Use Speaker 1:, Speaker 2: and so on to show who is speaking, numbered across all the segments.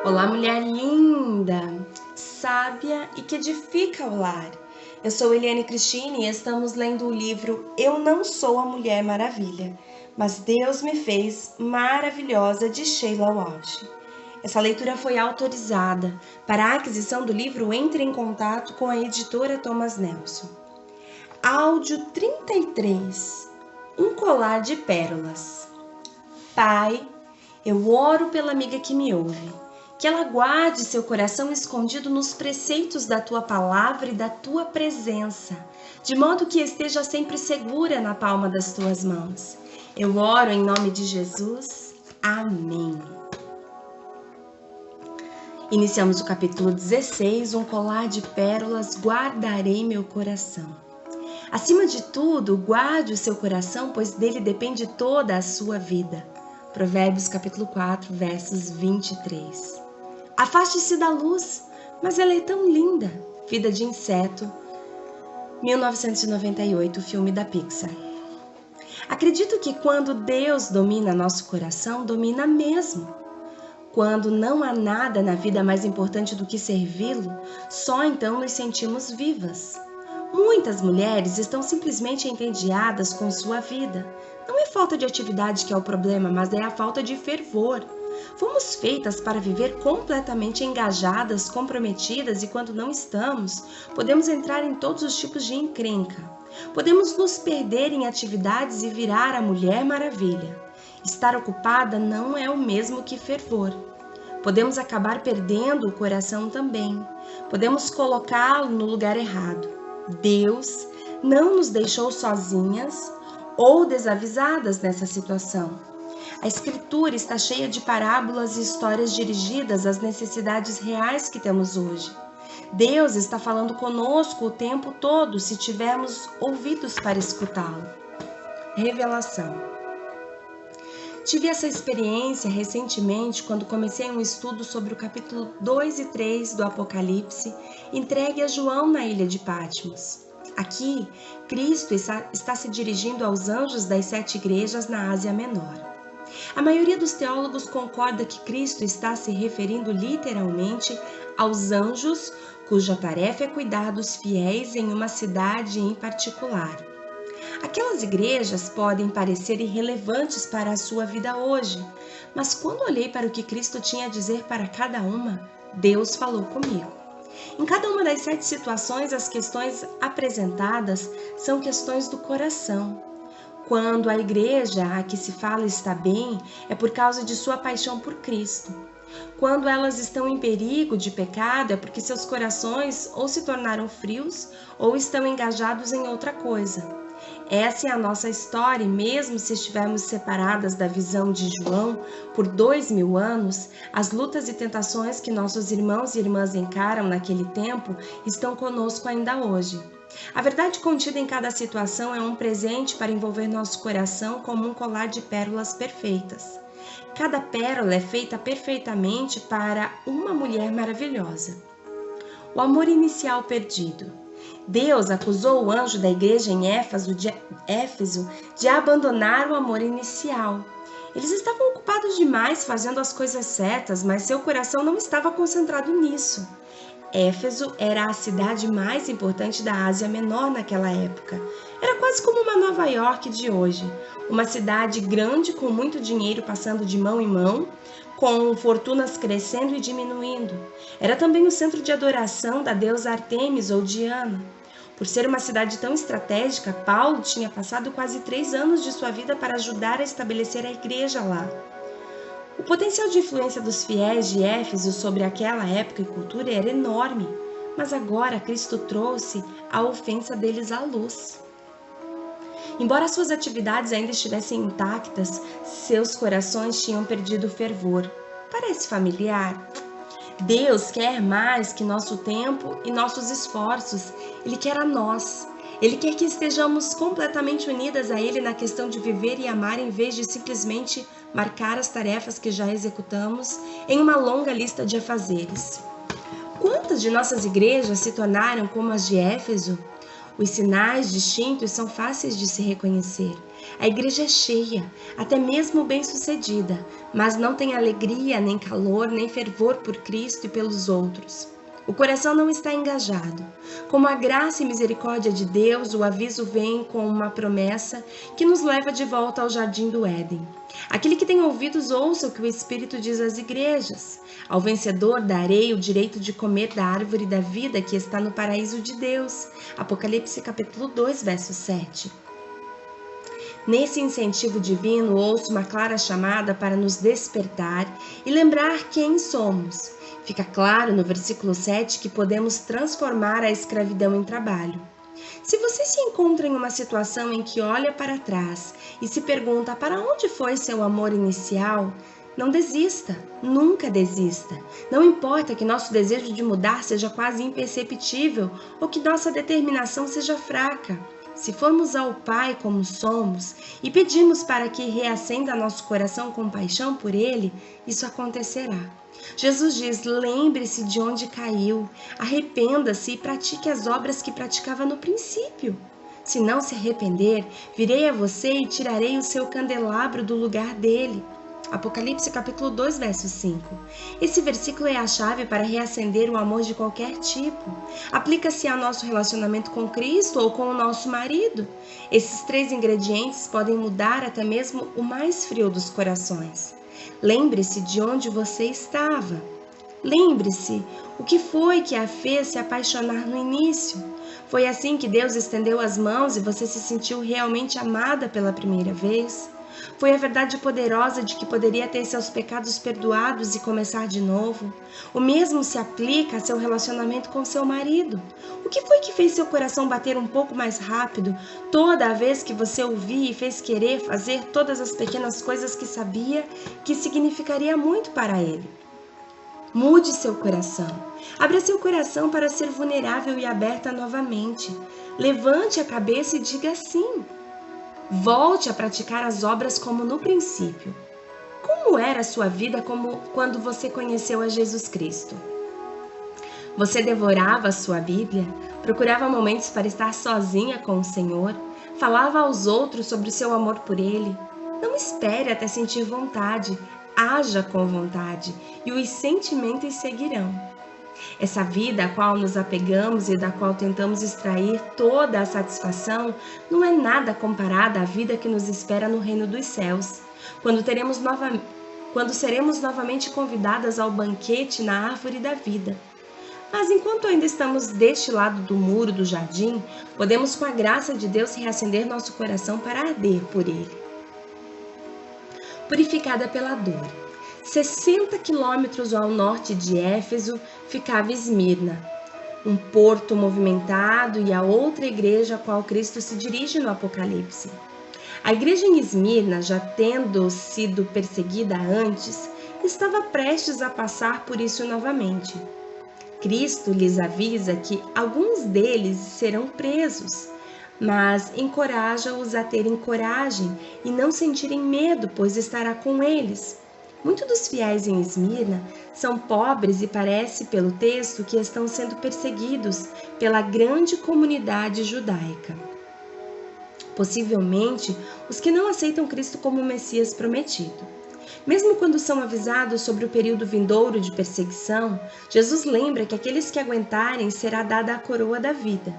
Speaker 1: Olá, mulher linda, sábia e que edifica o lar. Eu sou Eliane Cristine e estamos lendo o livro Eu Não Sou a Mulher Maravilha, mas Deus me fez maravilhosa, de Sheila Walsh. Essa leitura foi autorizada. Para a aquisição do livro, entre em contato com a editora Thomas Nelson. Áudio 33. Um colar de pérolas. Pai, eu oro pela amiga que me ouve, que ela guarde seu coração escondido nos preceitos da tua palavra e da tua presença, de modo que esteja sempre segura na palma das tuas mãos. Eu oro em nome de Jesus. Amém. Iniciamos o capítulo 16, um colar de pérolas, guardarei meu coração. Acima de tudo, guarde o seu coração, pois dele depende toda a sua vida. Provérbios capítulo 4, versos 23. Afaste-se da luz, mas ela é tão linda. Vida de Inseto, 1998, filme da Pixar. Acredito que quando Deus domina nosso coração, domina mesmo. Quando não há nada na vida mais importante do que servi-lo, só então nos sentimos vivas. Muitas mulheres estão simplesmente entediadas com sua vida. Não é falta de atividade que é o problema, mas é a falta de fervor. Fomos feitas para viver completamente engajadas, comprometidas, e quando não estamos, podemos entrar em todos os tipos de encrenca. Podemos nos perder em atividades e virar a Mulher Maravilha. Estar ocupada não é o mesmo que fervor. Podemos acabar perdendo o coração também. Podemos colocá-lo no lugar errado. Deus não nos deixou sozinhas ou desavisadas nessa situação. A Escritura está cheia de parábolas e histórias dirigidas às necessidades reais que temos hoje. Deus está falando conosco o tempo todo, se tivermos ouvidos para escutá-lo. Revelação. Tive essa experiência recentemente quando comecei um estudo sobre o capítulo 2 e 3 do Apocalipse, entregue a João na ilha de Patmos. Aqui, Cristo está se dirigindo aos anjos das 7 igrejas na Ásia Menor. A maioria dos teólogos concorda que Cristo está se referindo literalmente aos anjos, cuja tarefa é cuidar dos fiéis em uma cidade em particular. Aquelas igrejas podem parecer irrelevantes para a sua vida hoje, mas quando olhei para o que Cristo tinha a dizer para cada uma, Deus falou comigo. Em cada uma das 7 situações, as questões apresentadas são questões do coração. Quando a igreja a que se fala está bem, é por causa de sua paixão por Cristo. Quando elas estão em perigo de pecado, é porque seus corações ou se tornaram frios ou estão engajados em outra coisa. Essa é a nossa história, e mesmo se estivermos separadas da visão de João por 2000 anos, as lutas e tentações que nossos irmãos e irmãs encaram naquele tempo estão conosco ainda hoje. A verdade contida em cada situação é um presente para envolver nosso coração como um colar de pérolas perfeitas. Cada pérola é feita perfeitamente para uma mulher maravilhosa. O amor inicial perdido. Deus acusou o anjo da igreja em Éfeso de abandonar o amor inicial. Eles estavam ocupados demais fazendo as coisas certas, mas seu coração não estava concentrado nisso. Éfeso era a cidade mais importante da Ásia Menor naquela época. Era quase como uma Nova York de hoje, uma cidade grande com muito dinheiro passando de mão em mão, com fortunas crescendo e diminuindo. Era também o centro de adoração da deusa Artemis ou Diana. Por ser uma cidade tão estratégica, Paulo tinha passado quase 3 anos de sua vida para ajudar a estabelecer a igreja lá. O potencial de influência dos fiéis de Éfeso sobre aquela época e cultura era enorme, mas agora Cristo trouxe a ofensa deles à luz. Embora suas atividades ainda estivessem intactas, seus corações tinham perdido o fervor. Parece familiar? Deus quer mais que nosso tempo e nossos esforços. Ele quer a nós. Ele quer que estejamos completamente unidas a Ele na questão de viver e amar, em vez de simplesmente marcar as tarefas que já executamos em uma longa lista de afazeres. Quantas de nossas igrejas se tornaram como as de Éfeso? Os sinais distintos são fáceis de se reconhecer. A igreja é cheia, até mesmo bem-sucedida, mas não tem alegria, nem calor, nem fervor por Cristo e pelos outros. O coração não está engajado. Como a graça e misericórdia de Deus, o aviso vem com uma promessa que nos leva de volta ao jardim do Éden. Aquele que tem ouvidos, ouça o que o Espírito diz às igrejas. Ao vencedor darei o direito de comer da árvore da vida que está no paraíso de Deus. Apocalipse capítulo 2, verso 7. Nesse incentivo divino, ouço uma clara chamada para nos despertar e lembrar quem somos. Fica claro no versículo 7 que podemos transformar a escravidão em trabalho. Se você se encontra em uma situação em que olha para trás e se pergunta para onde foi seu amor inicial, não desista, nunca desista. Não importa que nosso desejo de mudar seja quase imperceptível ou que nossa determinação seja fraca. Se formos ao Pai como somos e pedimos para que reacenda nosso coração com paixão por Ele, isso acontecerá. Jesus diz: lembre-se de onde caiu, arrependa-se e pratique as obras que praticava no princípio. Se não se arrepender, virei a você e tirarei o seu candelabro do lugar dele. Apocalipse capítulo 2, verso 5. Esse versículo é a chave para reacender o amor de qualquer tipo. Aplica-se ao nosso relacionamento com Cristo ou com o nosso marido. Esses 3 ingredientes podem mudar até mesmo o mais frio dos corações. Lembre-se de onde você estava. Lembre-se o que foi que a fez se apaixonar no início. Foi assim que Deus estendeu as mãos e você se sentiu realmente amada pela primeira vez? Foi a verdade poderosa de que poderia ter seus pecados perdoados e começar de novo? O mesmo se aplica a seu relacionamento com seu marido. O que foi que fez seu coração bater um pouco mais rápido toda a vez que você ouvia e fez querer fazer todas as pequenas coisas que sabia que significaria muito para ele? Mude seu coração. Abra seu coração para ser vulnerável e aberta novamente. Levante a cabeça e diga sim. Volte a praticar as obras como no princípio. Como era a sua vida quando você conheceu a Jesus Cristo? Você devorava a sua Bíblia? Procurava momentos para estar sozinha com o Senhor? Falava aos outros sobre o seu amor por Ele? Não espere até sentir vontade. Haja com vontade e os sentimentos seguirão. Essa vida a qual nos apegamos e da qual tentamos extrair toda a satisfação não é nada comparada à vida que nos espera no reino dos céus, quando seremos novamente convidadas ao banquete na árvore da vida. Mas enquanto ainda estamos deste lado do muro do jardim, podemos com a graça de Deus reacender nosso coração para arder por Ele. Purificada pela dor. 60 quilômetros ao norte de Éfeso ficava Esmirna, um porto movimentado e a outra igreja a qual Cristo se dirige no Apocalipse. A igreja em Esmirna, já tendo sido perseguida antes, estava prestes a passar por isso novamente. Cristo lhes avisa que alguns deles serão presos, mas encoraja-os a terem coragem e não sentirem medo, pois estará com eles. Muitos dos fiéis em Esmirna são pobres e parece, pelo texto, que estão sendo perseguidos pela grande comunidade judaica. Possivelmente, os que não aceitam Cristo como o Messias prometido. Mesmo quando são avisados sobre o período vindouro de perseguição, Jesus lembra que aqueles que aguentarem será dada a coroa da vida.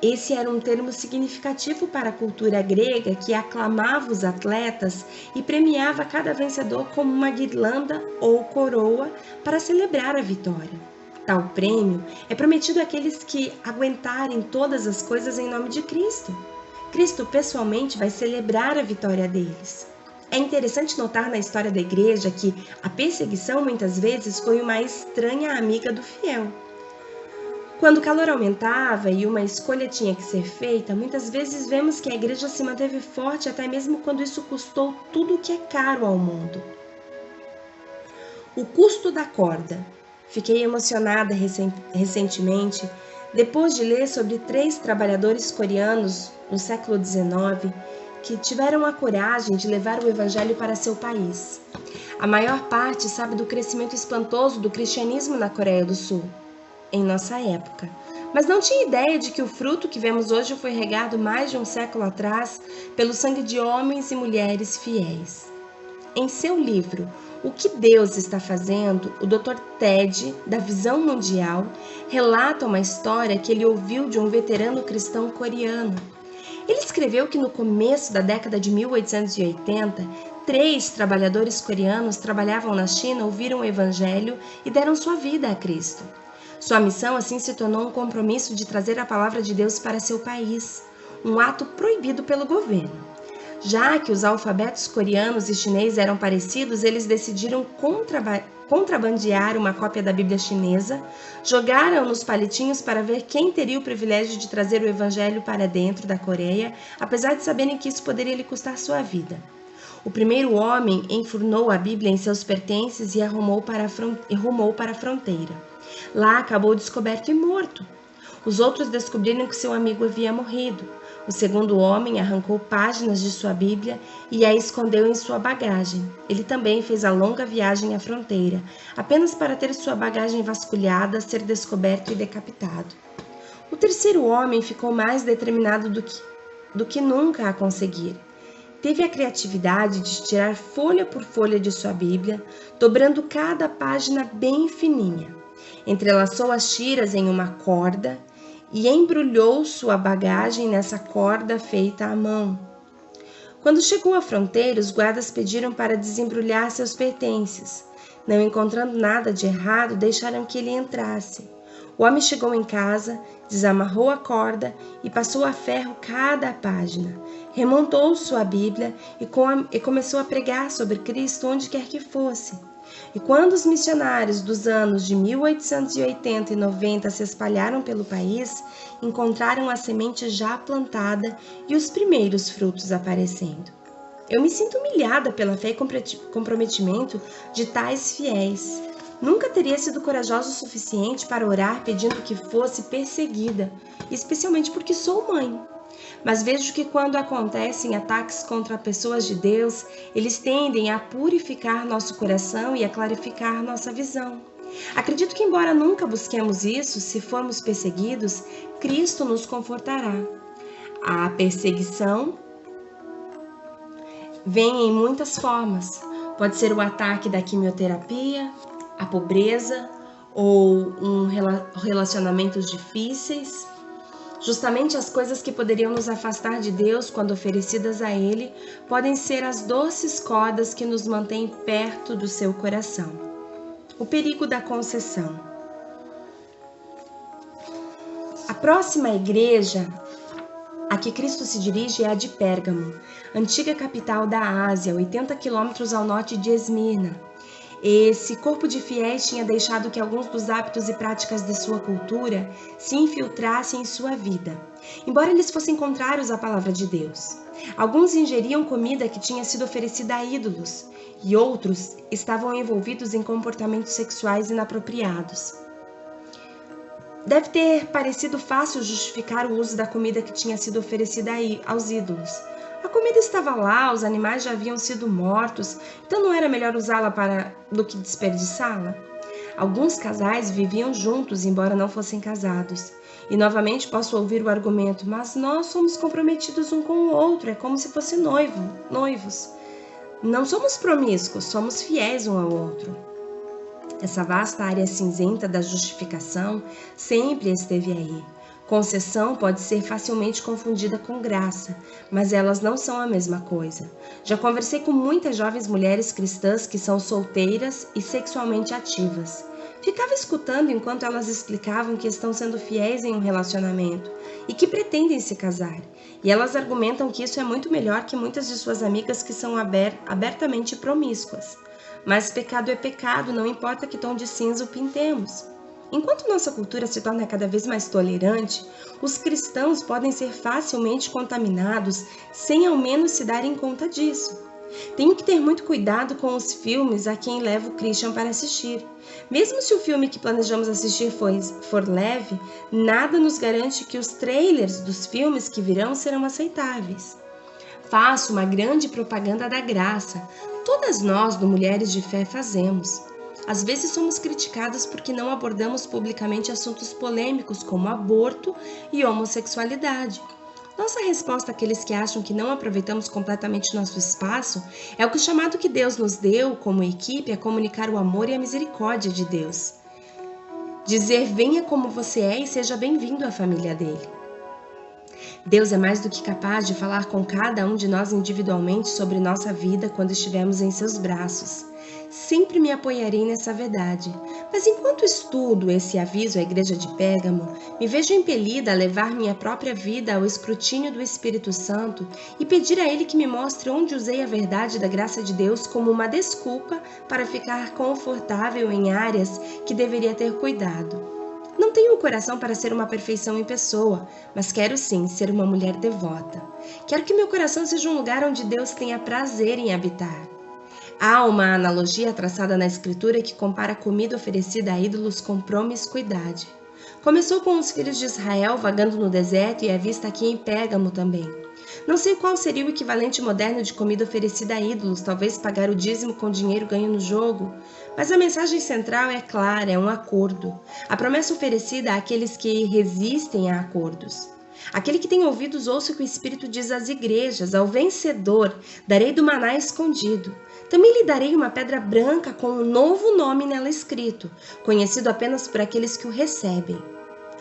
Speaker 1: Esse era um termo significativo para a cultura grega que aclamava os atletas e premiava cada vencedor como uma guirlanda ou coroa para celebrar a vitória. Tal prêmio é prometido àqueles que aguentarem todas as coisas em nome de Cristo. Cristo pessoalmente vai celebrar a vitória deles. É interessante notar na história da igreja que a perseguição muitas vezes foi uma estranha amiga do fiel. Quando o calor aumentava e uma escolha tinha que ser feita, muitas vezes vemos que a igreja se manteve forte até mesmo quando isso custou tudo o que é caro ao mundo. O custo da corda. Fiquei emocionada recentemente depois de ler sobre 3 trabalhadores coreanos no século XIX que tiveram a coragem de levar o evangelho para seu país. A maior parte sabe do crescimento espantoso do cristianismo na Coreia do Sul, em nossa época, mas não tinha ideia de que o fruto que vemos hoje foi regado mais de um século atrás pelo sangue de homens e mulheres fiéis. Em seu livro O que Deus está fazendo, o Dr. Ted, da Visão Mundial, relata uma história que ele ouviu de um veterano cristão coreano. Ele escreveu que no começo da década de 1880, 3 trabalhadores coreanos trabalhavam na China, ouviram o Evangelho e deram sua vida a Cristo. Sua missão assim se tornou um compromisso de trazer a palavra de Deus para seu país, um ato proibido pelo governo. Já que os alfabetos coreanos e chinês eram parecidos, eles decidiram contrabandear uma cópia da Bíblia chinesa, jogaram nos palitinhos para ver quem teria o privilégio de trazer o Evangelho para dentro da Coreia, apesar de saberem que isso poderia lhe custar sua vida. O primeiro homem enfurnou a Bíblia em seus pertences e rumou para a fronteira. Lá acabou descoberto e morto. Os outros descobriram que seu amigo havia morrido. O segundo homem arrancou páginas de sua Bíblia e a escondeu em sua bagagem. Ele também fez a longa viagem à fronteira, apenas para ter sua bagagem vasculhada, ser descoberto e decapitado. O terceiro homem ficou mais determinado do que nunca a conseguir. Teve a criatividade de tirar folha por folha de sua Bíblia, dobrando cada página bem fininha. Entrelaçou as tiras em uma corda e embrulhou sua bagagem nessa corda feita à mão. Quando chegou à fronteira, os guardas pediram para desembrulhar seus pertences. Não encontrando nada de errado, deixaram que ele entrasse. O homem chegou em casa, desamarrou a corda e passou a ferro cada página. Remontou sua Bíblia e começou a pregar sobre Cristo onde quer que fosse. E quando os missionários dos anos de 1880 e 90 se espalharam pelo país, encontraram a semente já plantada e os primeiros frutos aparecendo. Eu me sinto humilhada pela fé e comprometimento de tais fiéis. Nunca teria sido corajosa o suficiente para orar pedindo que fosse perseguida, especialmente porque sou mãe. Mas vejo que quando acontecem ataques contra pessoas de Deus, eles tendem a purificar nosso coração e a clarificar nossa visão. Acredito que, embora nunca busquemos isso, se formos perseguidos, Cristo nos confortará. A perseguição vem em muitas formas. Pode ser o ataque da quimioterapia, a pobreza ou relacionamentos difíceis. Justamente as coisas que poderiam nos afastar de Deus quando oferecidas a Ele podem ser as doces cordas que nos mantêm perto do seu coração. O perigo da concessão. A próxima igreja a que Cristo se dirige é a de Pérgamo, antiga capital da Ásia, 80 quilômetros ao norte de Esmirna. Esse corpo de fiéis tinha deixado que alguns dos hábitos e práticas de sua cultura se infiltrassem em sua vida, embora eles fossem contrários à palavra de Deus. Alguns ingeriam comida que tinha sido oferecida a ídolos, e outros estavam envolvidos em comportamentos sexuais inapropriados. Deve ter parecido fácil justificar o uso da comida que tinha sido oferecida aos ídolos. A comida estava lá, os animais já haviam sido mortos, então não era melhor usá-la do que desperdiçá-la? Alguns casais viviam juntos, embora não fossem casados. E novamente posso ouvir o argumento, mas nós somos comprometidos um com o outro, é como se fossem noivos. Não somos promíscuos, somos fiéis um ao outro. Essa vasta área cinzenta da justificação sempre esteve aí. Concessão pode ser facilmente confundida com graça, mas elas não são a mesma coisa. Já conversei com muitas jovens mulheres cristãs que são solteiras e sexualmente ativas. Ficava escutando enquanto elas explicavam que estão sendo fiéis em um relacionamento e que pretendem se casar. E elas argumentam que isso é muito melhor que muitas de suas amigas que são abertamente promíscuas. Mas pecado é pecado, não importa que tom de cinza o pintemos. Enquanto nossa cultura se torna cada vez mais tolerante, os cristãos podem ser facilmente contaminados sem ao menos se darem conta disso. Tenho que ter muito cuidado com os filmes a quem levo o Christian para assistir. Mesmo se o filme que planejamos assistir for leve, nada nos garante que os trailers dos filmes que virão serão aceitáveis. Faço uma grande propaganda da graça. Todas nós, do Mulheres de Fé, fazemos. Às vezes somos criticadas porque não abordamos publicamente assuntos polêmicos como aborto e homossexualidade. Nossa resposta àqueles que acham que não aproveitamos completamente nosso espaço é que o chamado que Deus nos deu como equipe é comunicar o amor e a misericórdia de Deus. Dizer venha como você é e seja bem-vindo à família dele. Deus é mais do que capaz de falar com cada um de nós individualmente sobre nossa vida quando estivermos em seus braços. Sempre me apoiarei nessa verdade, mas enquanto estudo esse aviso à igreja de Pérgamo, me vejo impelida a levar minha própria vida ao escrutínio do Espírito Santo e pedir a Ele que me mostre onde usei a verdade da graça de Deus como uma desculpa para ficar confortável em áreas que deveria ter cuidado. Não tenho o coração para ser uma perfeição em pessoa, mas quero sim ser uma mulher devota. Quero que meu coração seja um lugar onde Deus tenha prazer em habitar. Há uma analogia traçada na Escritura que compara a comida oferecida a ídolos com promiscuidade. Começou com os filhos de Israel vagando no deserto e é vista aqui em Pérgamo também. Não sei qual seria o equivalente moderno de comida oferecida a ídolos, talvez pagar o dízimo com dinheiro ganho no jogo. Mas a mensagem central é clara, é um acordo. A promessa oferecida àqueles que resistem a acordos. Aquele que tem ouvidos ouça o que o Espírito diz às igrejas, ao vencedor darei do maná escondido. Também lhe darei uma pedra branca com um novo nome nela escrito, conhecido apenas por aqueles que o recebem.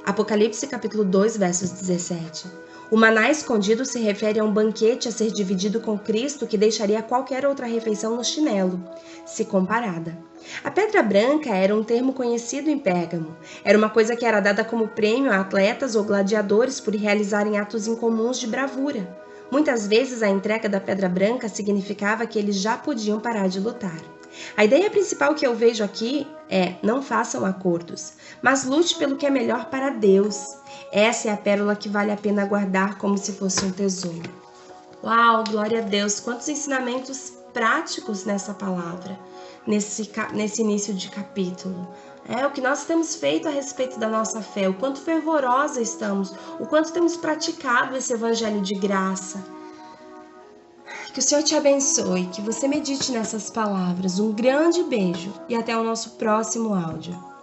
Speaker 1: Apocalipse capítulo 2, versos 17. O maná escondido se refere a um banquete a ser dividido com Cristo que deixaria qualquer outra refeição no chinelo, se comparada. A pedra branca era um termo conhecido em Pérgamo. Era uma coisa que era dada como prêmio a atletas ou gladiadores por realizarem atos incomuns de bravura. Muitas vezes a entrega da pedra branca significava que eles já podiam parar de lutar. A ideia principal que eu vejo aqui é: não façam acordos, mas lute pelo que é melhor para Deus. Essa é a pérola que vale a pena guardar como se fosse um tesouro. Uau, glória a Deus! Quantos ensinamentos práticos nessa palavra, nesse início de capítulo. O que nós temos feito a respeito da nossa fé, o quanto fervorosa estamos, o quanto temos praticado esse evangelho de graça. Que o Senhor te abençoe, que você medite nessas palavras. Um grande beijo e até o nosso próximo áudio.